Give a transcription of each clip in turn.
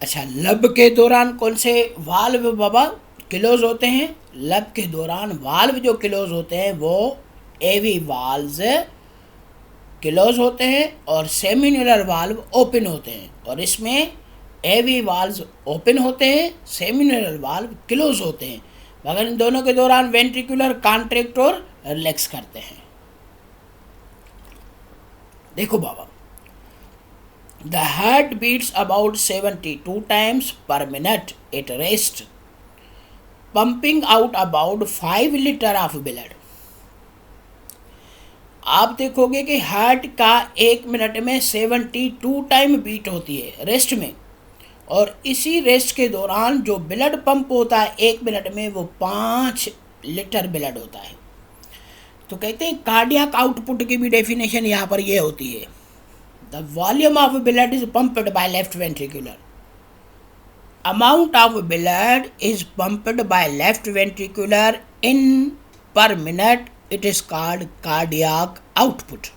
अच्छा, लब के दौरान कौन से वाल्व बाबा क्लोज होते हैं? लब के दौरान वाल्व जो क्लोज होते हैं वो एवी वाल्व्स क्लोज होते हैं और सेमिन्यूलर वाल्व ओपन होते हैं। और इसमें एवी वाल्व्स ओपन होते हैं, सेमिन्यूलर वाल्व क्लोज होते हैं, मगर इन दोनों के दौरान वेंट्रिकुलर कॉन्ट्रैक्ट और रिलैक्स करते हैं। देखो बाबा, the heart beats about 72 times per minute at rest, pumping out about 5 litre of blood. आप देखोगे कि हार्ट का 1 मिनट में 72 टाइम बीट होती है रेस्ट में, और इसी रेस्ट के दौरान जो ब्लड पंप होता है 1 मिनट में वो 5 लीटर ब्लड होता है। तो कहते हैं कार्डियक आउटपुट की भी डेफिनेशन यहाँ पर ये होती है, the volume of blood is pumped by left ventricular, amount of blood is pumped by left ventricular in per minute, it is called cardiac output।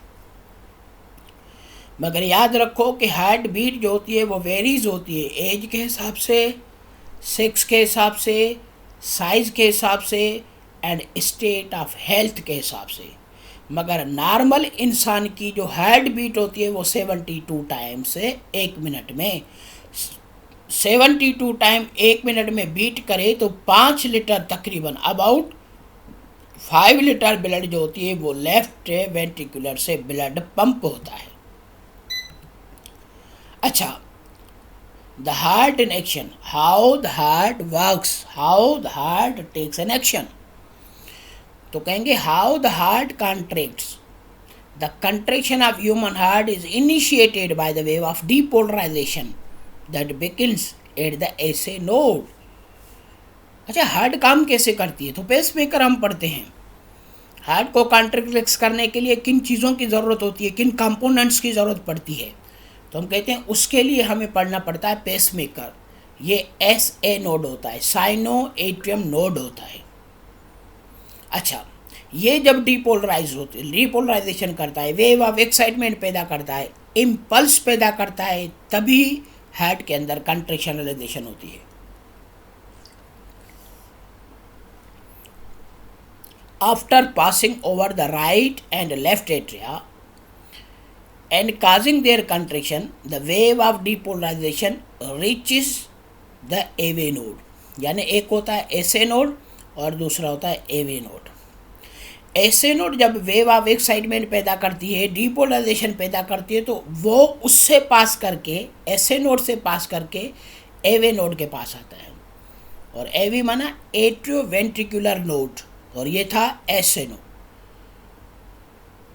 मगर याद रखो कि हार्ट बीट जो होती है वो वेरीज होती है एज के हिसाब से, सेक्स के हिसाब से, साइज़ के हिसाब से एंड स्टेट ऑफ हेल्थ के हिसाब से। मगर नॉर्मल इंसान की जो हार्ट बीट होती है वो 72 टाइम से 1 मिनट में, 72 टाइम 1 मिनट में बीट करे तो 5 लीटर तकरीबन अबाउट 5 लीटर ब्लड जो होती है वो लेफ्ट वेंट्रिकुलर से ब्लड पंप होता है। अच्छा, the heart in action, how the heart works, how the heart takes an action. तो कहेंगे how the heart contracts, the contraction of human heart is initiated by the way of depolarization that begins at the SA node। अच्छा, heart काम कैसे करती है? तो pacemaker हम पढ़ते हैं, हार्ट को कॉन्ट्रैक्ट करने के लिए किन चीज़ों की ज़रूरत होती है, किन कंपोनेंट्स की ज़रूरत पड़ती है, तो हम कहते हैं उसके लिए हमें पढ़ना पड़ता है पेसमेकर। ये SA नोड होता है, साइनो एट्रियम नोड होता है। अच्छा, ये जब डीपोलराइज होती है, डीपोलराइजेशन करता है, वेव ऑफ एक्साइटमेंट पैदा करता है, इम्पल्स पैदा करता है, तभी हार्ट के अंदर कंट्रैक्शनलाइजेशन होती है। After passing over the right and left atria and causing their contraction, the wave of depolarization reaches the AV node. यानी एक होता है एसए नोड और दूसरा होता है एवे नोड। एसए नोड जब वेव ऑफ एक्साइटमेंट पैदा करती है, डीपोलराइजेशन पैदा करती है, तो वो उससे पास करके, एसए नोड से पास करके एवे नोड के पास आता है। और एवी माना एट्रियो वेंट्रिकुलर नोड, और ये था एसए नोड।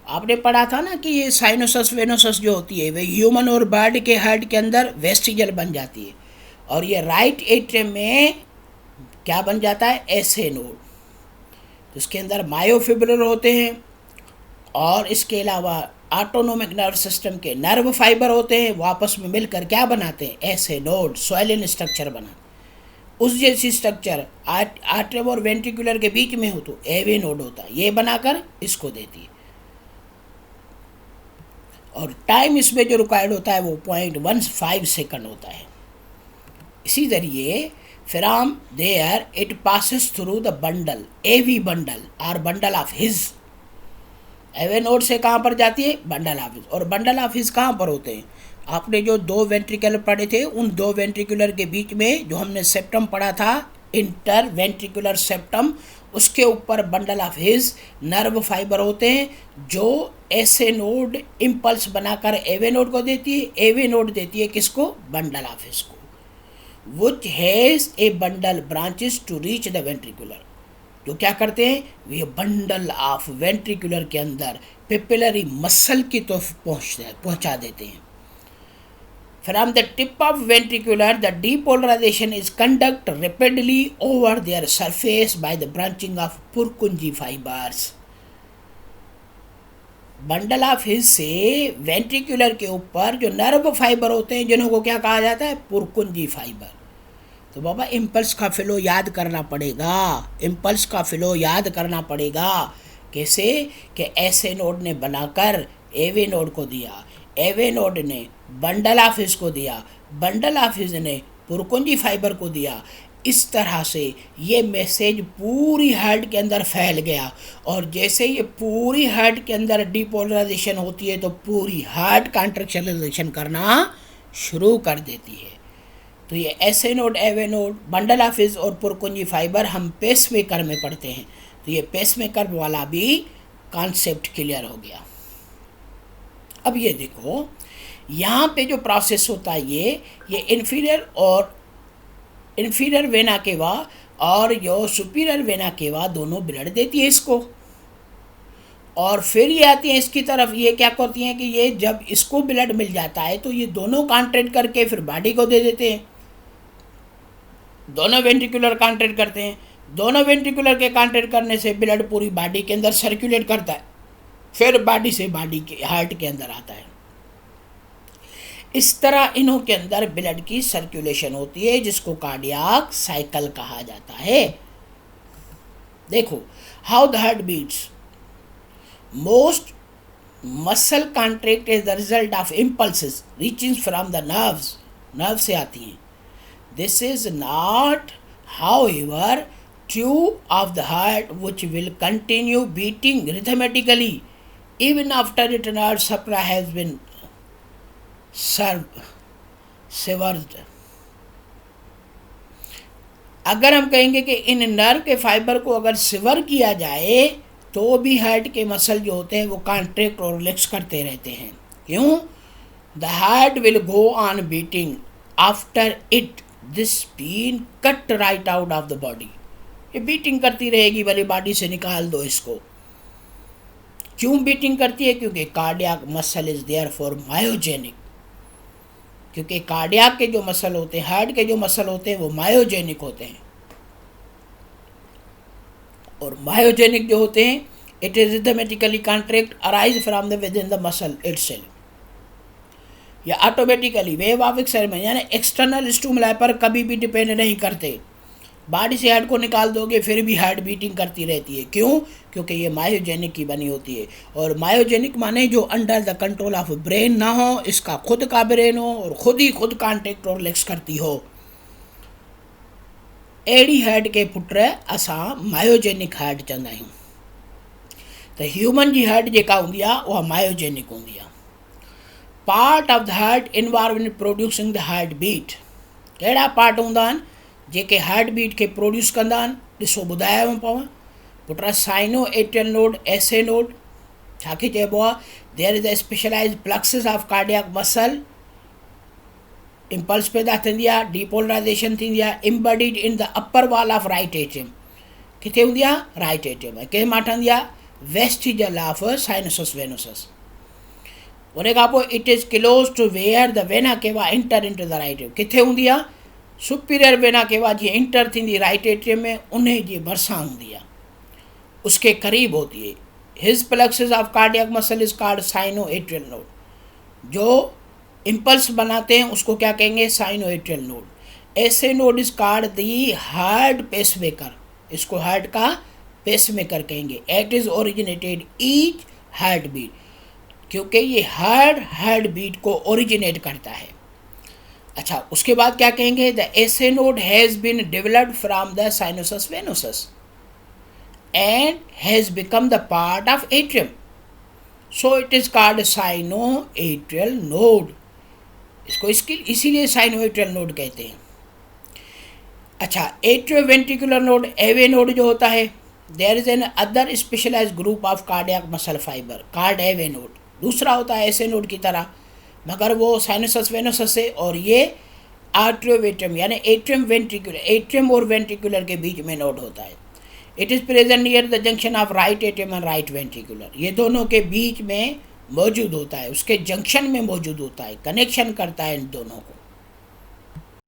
आपने पढ़ा था ना कि ये साइनोसस वेनोसस जो होती है वे ह्यूमन और बर्ड के हार्ट के अंदर वेस्टिजल बन जाती है, और ये राइट एट्रियम में क्या बन जाता है? SA node. इसके अंदर मायोफिब्रिलर होते हैं, और इसके अलावा ऑटोनोमिक नर्व सिस्टम के नर्व फाइबर होते हैं, वो आपस में मिलकर क्या बनाते हैं? ऐसे नोड, स्वाइलिन स्ट्रक्चर बना। उस जैसी स्ट्रक्चर आर्टरियम और वेंट्रिकुलर के बीच में हो तो एवे नोड होता है, ये बनाकर इसको देती है। और टाइम इसमें जो रिक्वायर्ड होता है वो 0.15 सेकंड होता है। इसी जरिए from there it passes through the bundle, AV bundle और bundle of His. AV node से कहाँ पर जाती है? Bundle of His. और बंडल ऑफ हिज कहाँ पर होते हैं? आपने जो 2 वेंट्रिकुलर पढ़े थे, उन 2 वेंट्रिकुलर के बीच में जो हमने सेप्टम पढ़ा था, इंटर वेंट्रिकुलर सेप्टम, उसके ऊपर bundle of his nerve fibre होते हैं, जो ऐसे नोड इम्पल्स बनाकर एवे नोड को देती है। एवे नोड देती है किसको? बंडल ऑफ हिज को, which has a bundle branches to reach the ventricular। जो क्या करते हैं? वे बंडल ऑफ वेंट्रिकुलर के अंदर पेपिलरी मसल की तरफ पहुंचा देते हैं। From the tip of ventricular, the depolarization is conducted rapidly over their surface by the branching of Purkinje fibers। Bundle of his से वेंट्रिकुलर के ऊपर जो नर्व फाइबर होते हैं, जिन्हों को क्या कहा जाता है? पुरकुंजी फाइबर। तो बाबा इम्पल्स का फ्लो याद करना पड़ेगा, इम्पल्स का फ्लो याद करना पड़ेगा। कैसे? कि ऐसे नोड ने बनाकर एवे नोड को दिया, एवे नोड ने बंडल ऑफ हिज को दिया, बंडल ऑफ हिज ने पुरकुंजी फाइबर को दिया। इस तरह से ये मैसेज पूरी हार्ट के अंदर फैल गया, और जैसे ये पूरी हार्ट के अंदर डिपोलराइजेशन होती है तो पूरी हार्ट कॉन्ट्रेक्चुलाइजेशन करना शुरू कर देती है। तो ये एस ए नोड, एव ए नोड, बंडल ऑफ हिज और पुरकुंजी फाइबर हम पेसमेकर में पढ़ते हैं। तो ये पेसमेकर वाला भी कॉन्सेप्ट क्लियर हो गया। अब ये देखो यहाँ पे जो प्रोसेस होता है ये इन्फीरियर वेना केवा और जो सुपीरियर वेना केवा दोनों ब्लड देती है इसको, और फिर ये आती है इसकी तरफ। ये क्या करती हैं कि ये जब इसको ब्लड मिल जाता है तो ये दोनों कॉन्ट्रैक्ट करके फिर बॉडी को दे देते हैं। दोनों वेंट्रिकुलर कॉन्ट्रैक्ट करते हैं, दोनों वेंट्रिकुलर के कॉन्ट्रैक्ट करने से ब्लड पूरी बॉडी के अंदर सर्कुलेट करता है, फिर बॉडी से बॉडी के हार्ट के अंदर आता है। इस तरह इन्हों के अंदर ब्लड की सर्कुलेशन होती है, जिसको कार्डियक साइकिल कहा जाता है। देखो how the heart beats. Most muscle contract is the result of impulses reaching from the nerves, nerve से आती हैं। This is not however true of the heart which will continue beating rhythmically even after its nerve supply has been severed। अगर हम कहेंगे कि इन nerve के fibre को अगर सिवर किया जाए तो भी हार्ट के मसल जो होते हैं वो कॉन्ट्रैक्ट और रिलैक्स करते रहते हैं। क्यों? The heart will go on beating after it this been cut right out of the body. ये बीटिंग करती रहेगी, भले बॉडी से निकाल दो इसको। क्यों बीटिंग करती है? क्योंकि cardiac muscle is there for myogenic. क्योंकि कार्डियक के जो मसल होते हैं, हार्ट के जो मसल होते हैं वो मायोजेनिक होते हैं, और मायोजेनिक जो होते हैं it is rhythmically contract arise from the within the द मसल इटसेल्फ, या ऑटोमेटिकली वेव ऑफ एक्सरमेंट, यानी एक्सटर्नल स्टिमुलाई पर कभी भी डिपेंड नहीं करते। बॉडी से हार्ट को निकाल दोगे फिर भी हार्ट बीटिंग करती रहती है। क्यों? क्योंकि ये मायोजेनिक की बनी होती है, और मायोजेनिक माने जो under the control of brain ना हो, इसका खुद का ब्रेन हो और खुद ही खुद कॉन्टैक्ट और रिलैक्स करती हो। एड़ी हार्ट के पुट असां मायोजेनिक हार्ट चवंदा आहियूं। त ह्यूमन जी हार्ट जेका हूंदी आहे उहा मायोजेनिक हूंदी आहे। Part of the heart involve in producing the heart beat. कहिड़ा पार्ट हूंदा आहिनि जेके हार्ट बीट खे प्रोड्यूस कंदा आहिनि? ॾिसो ॿुधायांव पव पुट, sino atrial node, S A node. छा खे चइबो आहे? There is a specialized plexus of cardiac muscle, impulse पैदा थींदी आहे, डीपोलराइजेशन थींदी आहे, embedded in the upper wall of right atrium. किथे हूंदी आहे? Right atrium. ऐं कंहिं मां ठहंदी आहे? Vestigial of sinus venosus. उन खां पोइ it is close to where the vena cava enter into the right atrium. किथे हूंदी आहे? सुपीरियर वेना केवा जीअं इंटर थींदी राइट एट्रियम में, उन जे भरिसां हूंदी आहे, उसके करीब होती है। His plexus of cardiac muscle is called sino atrial node. जो इम्पल्स बनाते हैं उसको क्या कहेंगे? Sino atrial node. ऐसे node is called the heart pacemaker. इसको हार्ट का पेसमेकर कहेंगे। It is originated each heart beat, क्योंकि ये हार्ट बीट को ओरिजिनेट करता है। अच्छा, उसके बाद क्या कहेंगे? The SA node has been developed from the sinus venosus and has become the part of atrium, so it is called sinoatrial node। इसको इसीलिए साइनोएट्रियल नोड कहते हैं। अच्छा, एट्रियोवेंट्रिकुलर नोड, एवे नोड जो होता है, there is another specialized group of cardiac muscle fibre called AV node. दूसरा होता है ऐसे नोड की तरह, मगर वो साइनसस वेनोसस से, और ये आर्ट्रियोवेट्रियम यानी एट्रियम और वेंट्रिकुलर के बीच में नोड होता है। It is present near the junction of right atrium and right ventricular. ये दोनों के बीच में मौजूद होता है, उसके जंक्शन में मौजूद होता है, कनेक्शन करता है इन दोनों को।